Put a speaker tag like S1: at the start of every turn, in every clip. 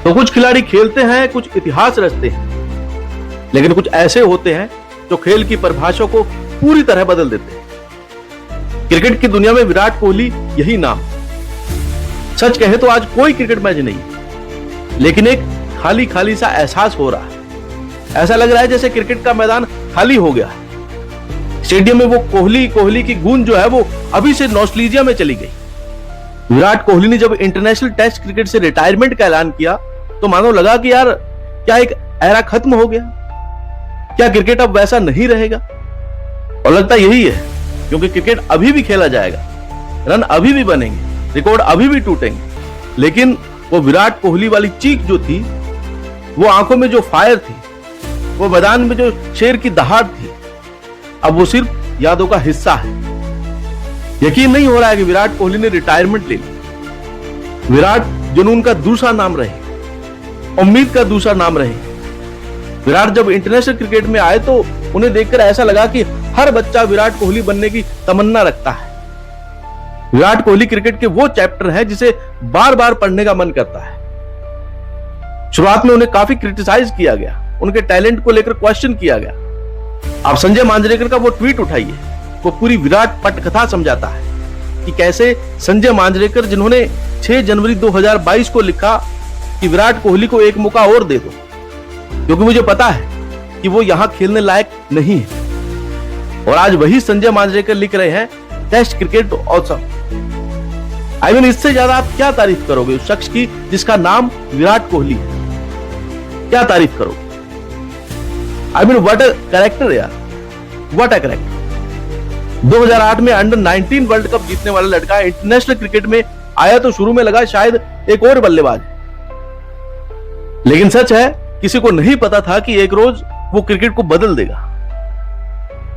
S1: तो कुछ खिलाड़ी खेलते हैं, कुछ इतिहास रचते हैं, लेकिन कुछ ऐसे होते हैं जो खेल की परिभाषा को पूरी तरह बदल देते हैं। क्रिकेट की दुनिया में विराट कोहली यही नाम। सच कहे तो आज कोई क्रिकेट मैच नहीं, लेकिन एक खाली खाली सा एहसास हो रहा है। ऐसा लग रहा है जैसे क्रिकेट का मैदान खाली हो गया है। स्टेडियम में वो कोहली कोहली की गूंज जो है वो अभी से नॉस्टैल्जिया में चली गई। विराट कोहली ने जब इंटरनेशनल टेस्ट क्रिकेट से रिटायरमेंट का ऐलान किया तो मानो लगा कि यार क्या एक एरा खत्म हो गया, क्या क्रिकेट अब वैसा नहीं रहेगा। और लगता यही है, क्योंकि क्रिकेट अभी भी खेला जाएगा, रन अभी भी बनेंगे, रिकॉर्ड अभी भी टूटेंगे, लेकिन वो विराट कोहली वाली चीख जो थी, वो आंखों में जो फायर थी, वो मैदान में जो शेर की दहाड़ थी, अब वो सिर्फ यादों का हिस्सा है। यकीन नहीं हो रहा है कि विराट कोहली ने रिटायरमेंट ले ली। विराट जुनून का दूसरा नाम रहे, उम्मीद का दूसरा नाम रहे। विराट जब इंटरनेशनल क्रिकेट में आए तो उन्हें देखकर ऐसा लगा कि हर बच्चा विराट कोहली बनने की तमन्ना रखता है। विराट कोहली क्रिकेट के वो चैप्टर है जिसे बार बार पढ़ने का मन करता है। शुरुआत में उन्हें काफी क्रिटिसाइज किया गया, उनके टैलेंट को लेकर क्वेश्चन किया गया। आप संजय मांजरेकर का वो ट्वीट उठाइए, वो पूरी विराट पटकथा समझाता है कि कैसे संजय मांजरेकर, जिन्होंने 6 जनवरी 2022 को लिखा कि विराट कोहली को एक मौका और दे दो, क्योंकि मुझे पता है कि वो यहां खेलने लायक नहीं है। और आज वही संजय मांजरेकर लिख रहे हैं test cricket awesome. I mean, इससे ज्यादा आप क्या तारीफ करोगे उस शख्स की जिसका नाम विराट कोहली है? क्या तारीफ करोगे? I mean, what a character यार, व्हाट अ कैरेक्टर। 2008 में अंडर 19 वर्ल्ड कप जीतने वाला लड़का इंटरनेशनल क्रिकेट में आया तो शुरू में लगा शायद एक और बल्लेबाज, लेकिन सच है किसी को नहीं पता था कि एक रोज वो क्रिकेट को बदल देगा।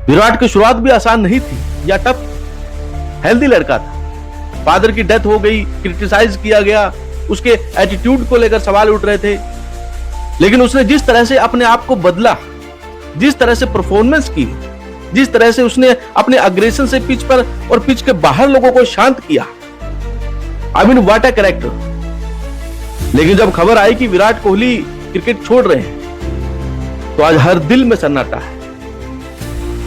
S1: विराट की शुरुआत भी आसान नहीं थी या टफ। हेल्दी लड़का था, फादर की डेथ हो गई, क्रिटिसाइज किया गया, उसके एटीट्यूड को लेकर सवाल उठ रहे थे, लेकिन उसने जिस तरह से अपने आप को बदला, जिस तरह से परफॉर्मेंस की, जिस तरह से उसने अपने अग्रेशन से पिच पर और पिच के बाहर लोगों को शांत किया, I mean what a character. लेकिन जब खबर आई कि विराट कोहली क्रिकेट छोड़ रहे हैं तो आज हर दिल में सन्नाटा है।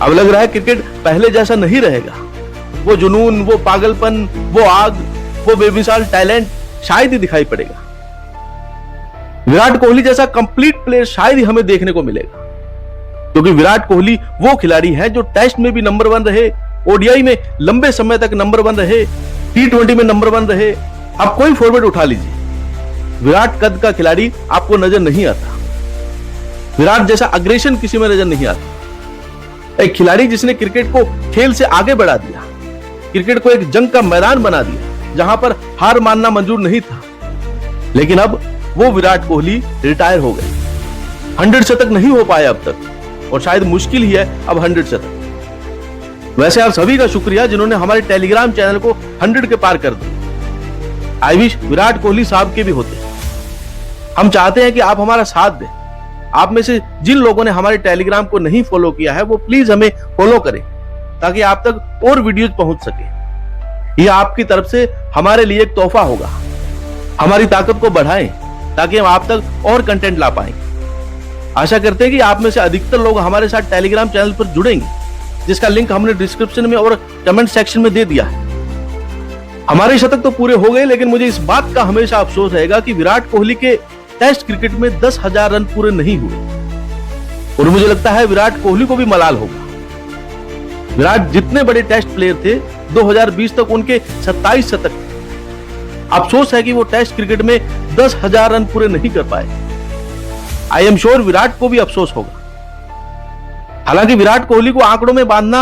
S1: अब लग रहा है क्रिकेट पहले जैसा नहीं रहेगा। वो जुनून, वो पागलपन, वो आग, वो बेमिसाल टैलेंट शायद ही दिखाई पड़ेगा। विराट कोहली जैसा कंप्लीट प्लेयर शायद ही हमें देखने को मिलेगा, क्योंकि विराट कोहली वो खिलाड़ी है जो टेस्ट में भी नंबर 1 रहे, ओडीआई में लंबे समय तक नंबर 1 रहे, T20 में नंबर 1 रहे। आप कोई फॉर्मेट उठा लीजिए, विराट कद का खिलाड़ी आपको नजर नहीं आता। विराट जैसा अग्रेशन किसी में नजर नहीं आता। एक खिलाड़ी जिसने क्रिकेट को खेल से आगे बढ़ा दिया, क्रिकेट को एक जंग का मैदान बना दिया जहां पर हार मानना मंजूर नहीं था। लेकिन अब वो विराट कोहली रिटायर हो गए। 100 शतक नहीं हो पाए अब तक, और शायद मुश्किल ही है अब 100 शतक। वैसे आप सभी का शुक्रिया जिन्होंने हमारे टेलीग्राम चैनल को 100 के पार कर दिया। आई विश विराट कोहली साहब के भी होते। हम चाहते हैं कि आप हमारा साथ दें। आप में से जिन लोगों ने हमारे टेलीग्राम को नहीं फॉलो किया है वो प्लीज हमें फॉलो करें, ताकि आप तक और वीडियोज पहुंच सके। यह आपकी तरफ से हमारे लिए एक तोहफा होगा। हमारी ताकत को बढ़ाएं ताकि हम आप तक और कंटेंट ला पाएं। आशा करते हैं कि आप में से अधिकतर लोग हमारे साथ टेलीग्राम चैनल पर जुड़ेंगे, जिसका लिंक हमने डिस्क्रिप्शन में और कमेंट सेक्शन में दे दिया है। हमारे शतक तो पूरे हो गए, लेकिन मुझे इस बात का हमेशा अफसोस रहेगा कि विराट कोहली के टेस्ट क्रिकेट में 10,000 रन पूरे नहीं हुए। और मुझे लगता है विराट कोहली को भी मलाल होगा। विराट जितने बड़े टेस्ट प्लेयर थे, 2020 तक उनके 27 शतक थे। अफसोस है कि वो टेस्ट क्रिकेट में 10,000 रन पूरे नहीं कर पाए। आई एम श्योर विराट को भी अफसोस होगा। हालांकि विराट कोहली को आंकड़ों में बांधना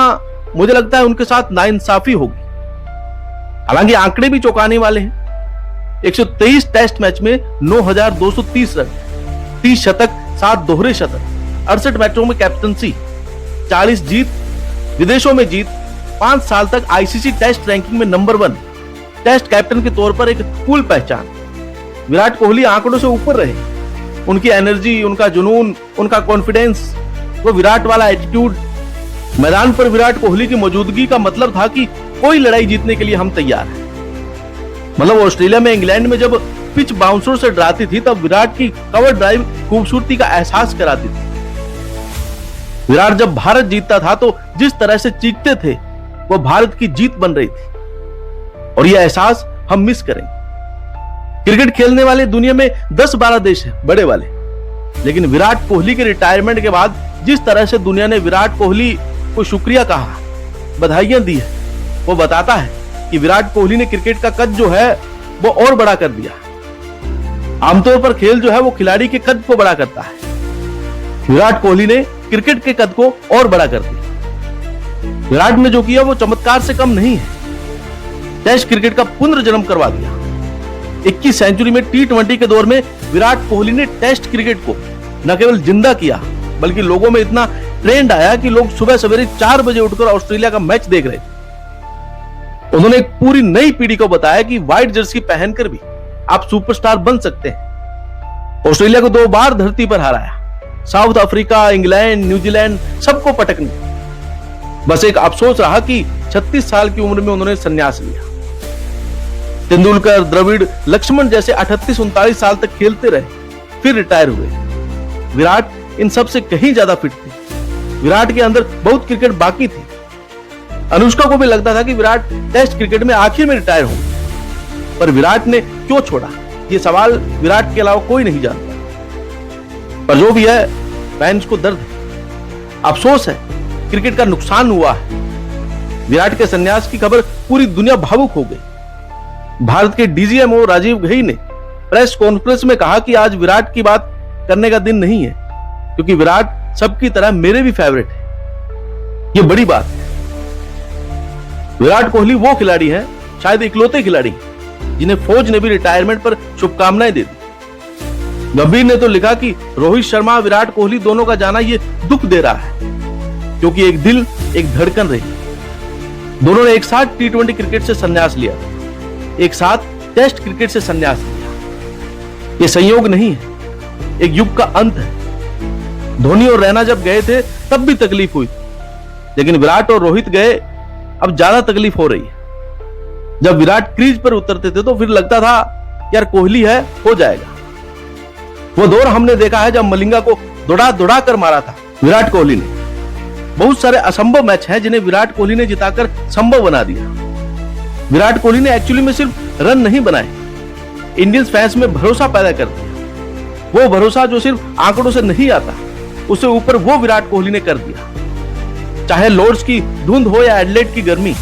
S1: मुझे लगता है उनके साथ नाइंसाफी होगी। हालांकि आंकड़े भी चौंकाने वाले हैं। 123 टेस्ट मैच में 9,230 रन, 30 शतक, 7 दोहरे शतक, 68 मैचों में कैप्टनसी, 40 जीत, विदेशों में जीत, 5 साल तक आईसीसी टेस्ट रैंकिंग में नंबर 1, टेस्ट कैप्टन के तौर पर एक कूल पहचान। विराट कोहली आंकड़ों से ऊपर रहे। उनकी एनर्जी, उनका जुनून, उनका कॉन्फिडेंस, वो विराट वाला एटीट्यूड, मैदान पर विराट कोहली की मौजूदगी का मतलब था कि कोई लड़ाई जीतने के लिए हम तैयार हैं। मतलब ऑस्ट्रेलिया में, इंग्लैंड में जब पिच बाउंसर से डराती थी, तब विराट की कवर ड्राइव खूबसूरती का एहसास कराती थी। विराट जब भारत जीतता था तो जिस तरह से चीखते थे वो भारत की जीत बन रही थी, और यह एहसास हम मिस करेंगे। क्रिकेट खेलने वाले दुनिया में 10-12 देश हैं बड़े वाले, लेकिन विराट कोहली के रिटायरमेंट के बाद जिस तरह से दुनिया ने विराट कोहली को शुक्रिया कहा, बधाइयां दी है, वो बताता है कि विराट कोहली ने क्रिकेट का कद जो है वो और बड़ा कर दिया। आमतौर पर खेल जो है वो खिलाड़ी के कद को बड़ा करता है, विराट कोहली ने क्रिकेट के कद को और बड़ा कर दिया। विराट ने जो किया वो चमत्कार से कम नहीं है, टेस्ट क्रिकेट का पुनर्जन्म करवा दिया। 21 सेंचुरी में T20 के दौर में विराट कोहली ने टेस्ट क्रिकेट को न केवल जिंदा किया, बल्कि लोगों में इतना ट्रेंड आया कि लोग सुबह सवेरे 4 बजे उठकर ऑस्ट्रेलिया का मैच देख रहे थे। उन्होंने एक पूरी नई पीढ़ी को बताया कि व्हाइट जर्सी पहनकर भी आप सुपरस्टार बन सकते हैं। ऑस्ट्रेलिया को 2 बार धरती पर हराया, साउथ अफ्रीका, इंग्लैंड, न्यूजीलैंड सबको पटकने। बस एक अफसोस रहा कि 36 साल की उम्र में उन्होंने संन्यास लिया। तेंदुलकर, द्रविड़, लक्ष्मण जैसे 38-39 साल तक खेलते रहे, फिर रिटायर हुए। विराट इन सब से कहीं ज्यादा फिट थे। विराट के अंदर बहुत क्रिकेट बाकी थी। अनुष्का को भी लगता था कि विराट टेस्ट क्रिकेट में आखिर में रिटायर होंगे, पर विराट ने क्यों छोड़ा, ये सवाल विराट के अलावा कोई नहीं जानता। पर जो भी है, फैंस को दर्द है, अफसोस है, क्रिकेट का नुकसान हुआ है। विराट के संन्यास की खबर पूरी दुनिया भावुक हो गई। भारत के डीजीएमओ राजीव घई ने प्रेस कॉन्फ्रेंस में कहा कि आज विराट की बात करने का दिन नहीं है, क्योंकि विराट सबकी तरह मेरे भी फेवरेट है। ये बड़ी बात है। विराट कोहली वो खिलाड़ी है, शायद इकलौते खिलाड़ी, जिन्हें फौज ने भी रिटायरमेंट पर शुभकामनाएं दे दी। गंभीर ने तो लिखा कि रोहित शर्मा, विराट कोहली दोनों का जाना ये दुख दे रहा है, क्योंकि एक दिल, एक धड़कन रही। दोनों ने एक साथ T20 क्रिकेट से संन्यास लिया, एक साथ टेस्ट क्रिकेट से संन्यास लिया। ये संयोग नहीं है, एक युग का अंत है। धोनी और रैना जब गए थे तब भी तकलीफ हुई, लेकिन विराट और रोहित गए, अब ज्यादा तकलीफ हो रही है। जब विराट क्रीज पर उतरते थे तो फिर लगता था यार कोहली है, हो जाएगा। वो दौर हमने देखा है जब मलिंगा को दौड़ा कर मारा था विराट कोहली ने। बहुत सारे असंभव मैच हैं जिन्हें विराट कोहली ने जिताकर संभव बना दिया। विराट कोहली ने एक्चुअली में सिर्फ रन नहीं बनाए, इंडियंस फैंस में भरोसा पैदा कर दिया। वो भरोसा जो सिर्फ आंकड़ों से नहीं आता, उससे ऊपर वो विराट कोहली ने कर दिया। चाहे लॉर्ड्स की धुंध हो या एडिलेड की गर्मी,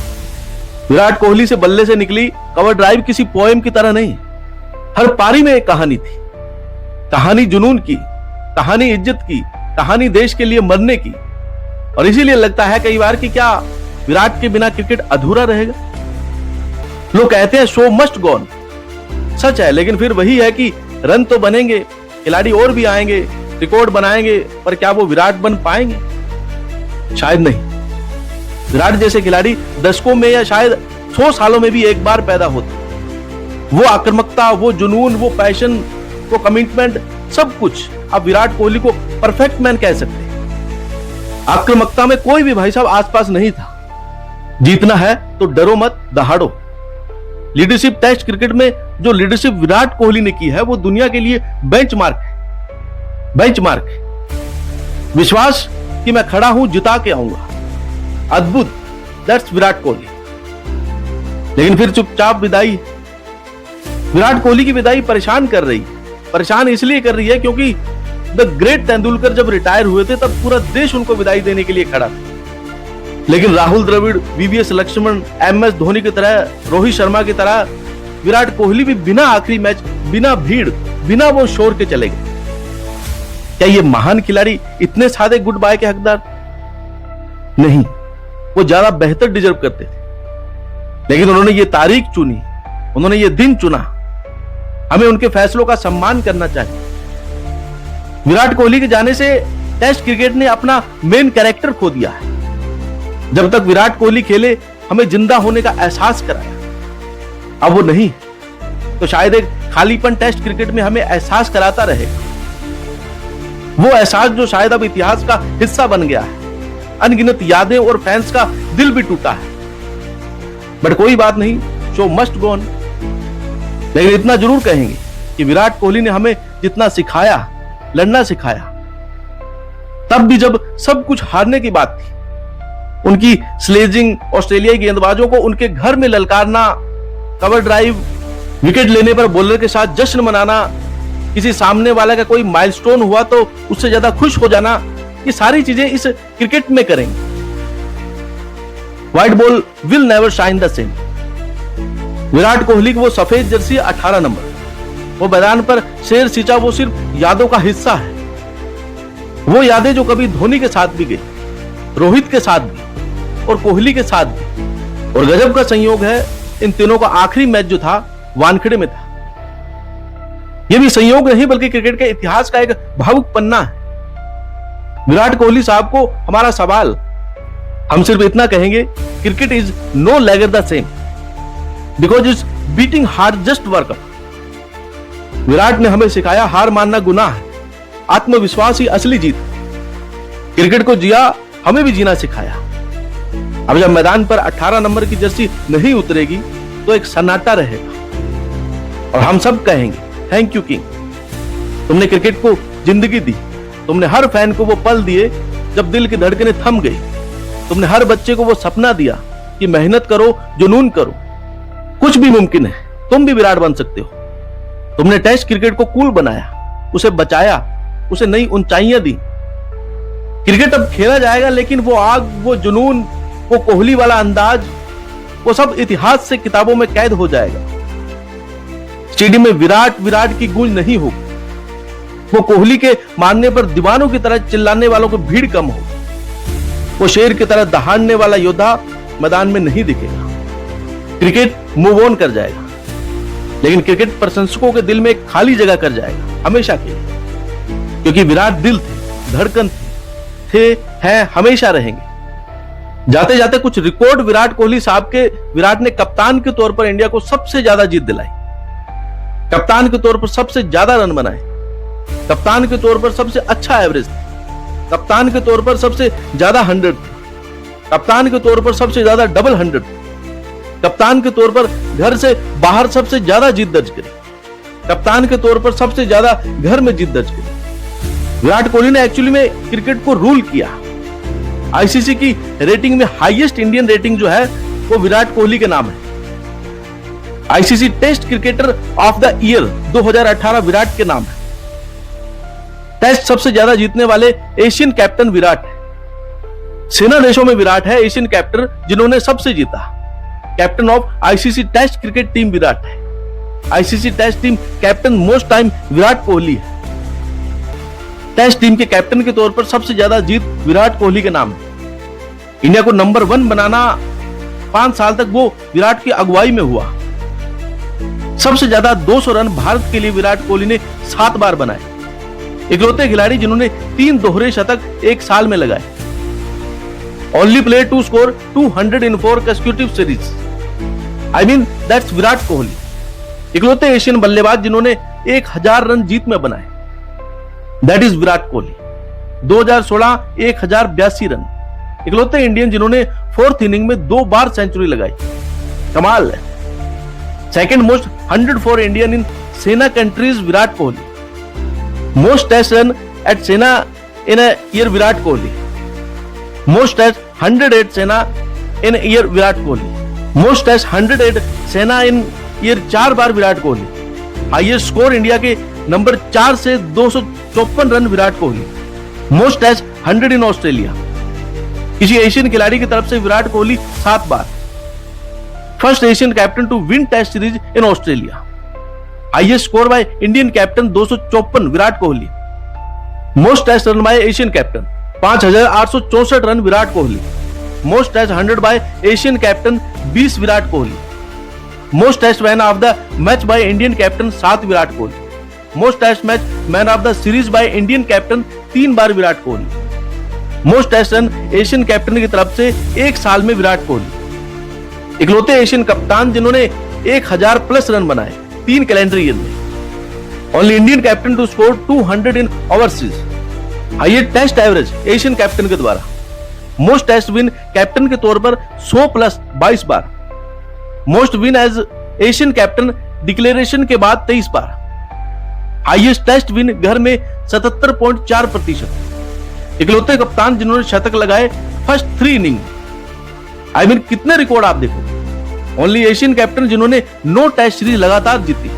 S1: विराट कोहली से बल्ले से निकली कवर ड्राइव किसी पोएम की तरह नहीं, हर पारी में एक कहानी थी। कहानी जुनून की, कहानी इज्जत की, कहानी देश के लिए मरने की। और इसीलिए लगता है कई बार कि क्या विराट के बिना क्रिकेट अधूरा रहेगा। लोग कहते हैं शो मस्ट गो ऑन, सच है, लेकिन फिर वही है कि रन तो बनेंगे, खिलाड़ी और भी आएंगे, रिकॉर्ड बनाएंगे, पर क्या वो विराट बन पाएंगे? शायद नहीं। विराट जैसे खिलाड़ी दशकों में या शायद 100 सालों में भी एक बार पैदा होते। वो आक्रामकता, वो जुनून, वो पैशन, वो कमिटमेंट, सब कुछ अब विराट कोहली को परफेक्ट मैन कह सकते हैं। आक्रामकता में कोई भी भाई साहब आसपास नहीं था। जीतना है तो डरो मत, दहाड़ो। लीडरशिप टेस्ट क्रिकेट में जो लीडरशिप विराट कोहली ने की है वो दुनिया के लिए बेंचमार्क है। बेंचमार्क है। विश्वास कि मैं खड़ा हूं, जिता के आऊंगा। अद्भुत, दैट्स विराट कोहली। लेकिन फिर चुपचाप विदाई। विराट कोहली की विदाई परेशान कर रही है। परेशान इसलिए कर रही है क्योंकि द ग्रेट तेंदुलकर जब रिटायर हुए थे तब पूरा देश उनको विदाई देने के लिए खड़ा था। लेकिन राहुल द्रविड़, वीवीएस लक्ष्मण, MS धोनी की तरह, रोहित शर्मा की तरह विराट कोहली भी बिना आखिरी मैच, बिना भीड़, बिना वो शोर के चले गए। क्या ये महान खिलाड़ी इतने सादे गुड बाय के हकदार नहीं? वो ज्यादा बेहतर डिजर्व करते थे। लेकिन उन्होंने ये तारीख चुनी, उन्होंने ये दिन चुना। हमें उनके फैसलों का सम्मान करना चाहिए। विराट कोहली के जाने से टेस्ट क्रिकेट ने अपना मेन कैरेक्टर खो दिया है। जब तक विराट कोहली खेले हमें जिंदा होने का एहसास कराया, अब वो नहीं तो शायद एक खालीपन टेस्ट क्रिकेट में हमें एहसास कराता रहेगा। वो एहसास जो शायद अब इतिहास का हिस्सा बन गया है। अनगिनत यादें और फैंस का दिल भी टूटा है। बट कोई बात नहीं, शो मस्ट गो ऑन। लेकिन इतना जरूर कहेंगे कि विराट कोहली ने हमें जितना सिखाया, लड़ना सिखाया, तब भी जब सब कुछ हारने की बात थी, उनकी स्लेजिंग, ऑस्ट्रेलियाई गेंदबाजों को उनके घर में ललकारना, कवर ड्राइव, विकेट लेने पर बॉलर के साथ जश्न मनाना, किसी सामने वाला का कोई माइलस्टोन हुआ तो उससे ज्यादा खुश हो जाना, ये सारी चीजें इस क्रिकेट में करेंगे। White ball will never shine the same. Virat Kohli की वो सफेद जर्सी 18 नंबर, वो मैदान पर शेर सींचा, वो सिर्फ यादों का हिस्सा है। वो यादें जो कभी धोनी के साथ भी गई, रोहित के साथ भी और कोहली के साथ भी। और गजब का संयोग है, इन तीनों का आखिरी मैच जो था वानखेड़े में था। यह भी संयोग नहीं बल्कि क्रिकेट के इतिहास का एक भावुक पन्ना है। विराट कोहली साहब को हमारा सवाल, हम सिर्फ इतना कहेंगे, cricket is no longer the same because it's beating hard just work up. Virat ने हमें सिखाया हार मानना गुनाह है, आत्मविश्वास ही असली जीत। क्रिकेट को जिया, हमें भी जीना सिखाया। अब जब मैदान पर 18 नंबर की जर्सी नहीं उतरेगी तो एक सन्नाटा रहेगा और हम सब कहेंगे थैंक यू किंग, तुमने क्रिकेट को जिंदगी दी, तुमने हर फैन को वो पल दिए जब दिल की धड़कनें थम गई, तुमने हर बच्चे को वो सपना दिया कि मेहनत करो, जुनून करो, कुछ भी मुमकिन है, तुम भी विराट बन सकते हो। तुमने टेस्ट क्रिकेट को कूल बनाया, उसे बचाया, उसे नई ऊंचाइयां दी। क्रिकेट अब खेला जाएगा, लेकिन वो आग, वो जुनून, वो कोहली वाला अंदाज, वो सब इतिहास से किताबों में कैद हो जाएगा। स्टेडियम में विराट विराट की गूंज नहीं होगी, वो कोहली के मानने पर दीवानों की तरह चिल्लाने वालों की भीड़ कम होगी, वो शेर की तरह दहाड़ने वाला योद्धा मैदान में नहीं दिखेगा। क्रिकेट मूव ऑन कर जाएगा, लेकिन क्रिकेट प्रशंसकों के दिल में एक खाली जगह कर जाएगा हमेशा के लिए, क्योंकि विराट दिल थे, धड़कन थे, हैं, हमेशा रहेंगे। जाते जाते कुछ रिकॉर्ड विराट कोहली साहब के। विराट ने कप्तान के तौर पर इंडिया को सबसे ज्यादा जीत दिलाई, कप्तान के तौर पर सबसे ज्यादा रन बनाए, कप्तान के तौर पर सबसे अच्छा एवरेज, कप्तान के तौर पर सबसे ज्यादा 100, कप्तान के तौर पर सबसे ज्यादा डबल 100, कप्तान के तौर पर घर से बाहर सबसे ज्यादा जीत दर्ज करी, कप्तान के तौर पर सबसे ज्यादा घर में जीत दर्ज करी। विराट कोहली ने एक्चुअली में क्रिकेट को रूल किया। आईसीसी की रेटिंग में हाईएस्ट इंडियन रेटिंग जो है वो विराट कोहली के नाम है। ICC test cricketer of the year 2018 Virat के नाम है। टेस्ट सबसे ज्यादा जीतने वाले एशियन कैप्टन विराट है। सेना देशों में विराट है एशियन कैप्टन जिन्होंने सबसे जीता। Captain of ICC test cricket team Virat है। ICC test team captain most time Virat Kohli है। टेस्ट टीम के कैप्टन के तौर पर सबसे ज्यादा जीत विराट कोहली के नाम है। इंडिया को नंबर 1 बनाना 5 साल तक वो विराट की अगुवाई में हुआ। सबसे ज्यादा 200 रन भारत के लिए विराट कोहली ने 7 बार बनाए। इकलौते खिलाड़ी जिन्होंने 3 दोहरे शतक एक साल में लगाए। Only player to score 200 in 4 consecutive series. I mean that's Virat Kohli. इकलौते एशियन बल्लेबाज जिन्होंने 1000 रन जीत में बनाए। That is Virat Kohli. 2016 1082 run. इकलौते इंडियन जिन्होंने 4th इनिंग में 2 बार सेंचुरी लगाई। कमाल है। Second most 100 for Indian in SENA countries Virat Kohli. Most test run at SENA in a year Virat Kohli. Most test 100 at SENA in year Virat Kohli. Most test 100 at SENA in year 4 बार Virat Kohli. Highest score India के number 4 से 254 run Virat Kohli. Most test 100 in Australia. किसी Asian खिलाड़ी की तरफ से विराट कोहली 7 बार। First Asian captain to win test series in Australia. Highest score by Indian captain 254 Virat Kohli. Most test run by Asian captain 5864 run Virat Kohli. Most test 100 by Asian captain 20 Virat Kohli. Most test man of the match by Indian captain 7 Virat Kohli. Most test match man of the series by Indian captain 3 बार Virat Kohli. Most test run Asian captain की तरफ से एक साल में विराट कोहली। इकलौते Asian कप्तान जिन्होंने 1000 प्लस रन बनाए 3 कैलेंडर ईयर में। Only Indian captain to score 200 in overseas. Highest test average Asian captain के द्वारा। मोस्ट टेस्ट विन कैप्टन के तौर पर 100 प्लस 22 बार। Most win as Asian captain declaration के बाद 23 बार। हाईएस्ट टेस्ट विन घर में 77.4%। इकलौते कप्तान जिन्होंने शतक लगाए फर्स्ट 3 इनिंग। कितने रिकॉर्ड आप देखो। ओनली एशियन कैप्टन जिन्होंने 9 टेस्ट सीरीज लगातार जीती।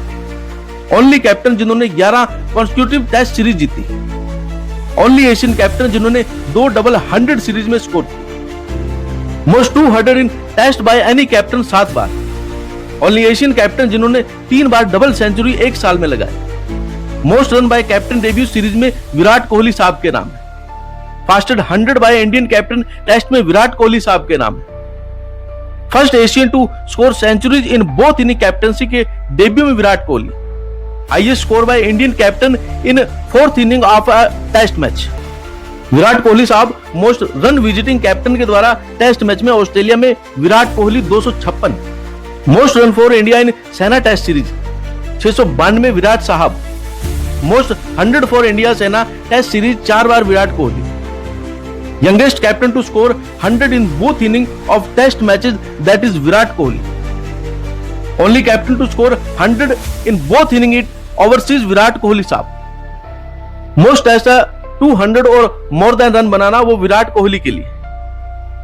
S1: ओनली कैप्टन जिन्होंने 11 कॉन्स्टिट्यूटिव टेस्ट सीरीज जीती। ओनली एशियन कैप्टन जिन्होंने 2 डबल 100 सीरीज में स्कोर की। Most 200 in test by any captain 7 बार। ओनली एशियन कैप्टन जिन्होंने 3 बार डबल सेंचुरी एक साल में लगाए। Most run by captain debut series में विराट कोहली साहब के नाम है। Fastest 100 by Indian captain test में विराट कोहली साहब के नाम है। First Asian to score centuries in both in captaincy के डेब्यू में Virat Kohli. Highest score by Indian captain in 4th inning of a test match. Virat Kohli साहब मोस्ट रन विजिटिंग कैप्टन के द्वारा टेस्ट मैच में ऑस्ट्रेलिया में Virat Kohli 256। Most run for India in SENA test series 692 Virat साहब। Most 100 for India SENA test series 4 बार Virat Kohli. Youngest captain to score 100 in both inning of test matches that is Virat Kohli. Only captain to score 100 in both inning it overseas Virat Kohli साहब। Most test 200 और more than run बनाना वो विराट कोहली के लिए।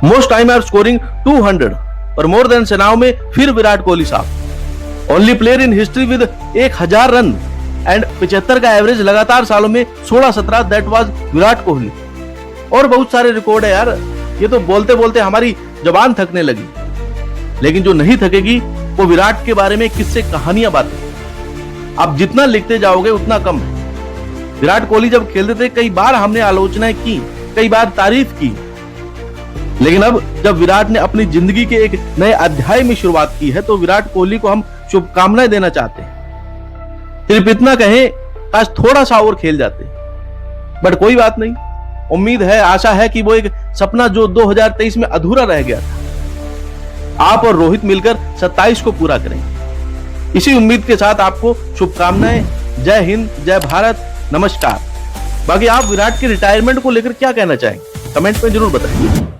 S1: Most time are scoring 200 और more than सेनाओं में फिर विराट कोहली साहब। Only player in history with 1000 run and 75 का एवरेज लगातार सालों में 16-17 दैट वाज विराट कोहली। और बहुत सारे रिकॉर्ड है यार, ये तो बोलते बोलते हमारी जबान थकने लगी। लेकिन जो नहीं थकेगी वो विराट के बारे में किससे कहानियां बातें। आप जितना लिखते जाओगे उतना कम है। विराट कोहली जब खेलते थे कई बार हमने आलोचनाएं की, कई बार तारीफ की, लेकिन अब जब विराट ने अपनी जिंदगी के एक नए अध्याय में शुरुआत की है तो विराट कोहली को हम शुभकामनाएं देना चाहते हैं। सिर्फ इतना कहें, काश थोड़ा सा और खेल जाते, बट कोई बात नहीं। उम्मीद है, आशा है कि वो एक सपना जो 2023 में अधूरा रह गया था, आप और रोहित मिलकर 27 को पूरा करेंगे। इसी उम्मीद के साथ आपको शुभकामनाएं। जय हिंद, जय भारत, नमस्कार। बाकी आप विराट के रिटायरमेंट को लेकर क्या कहना चाहेंगे, कमेंट में जरूर बताइए।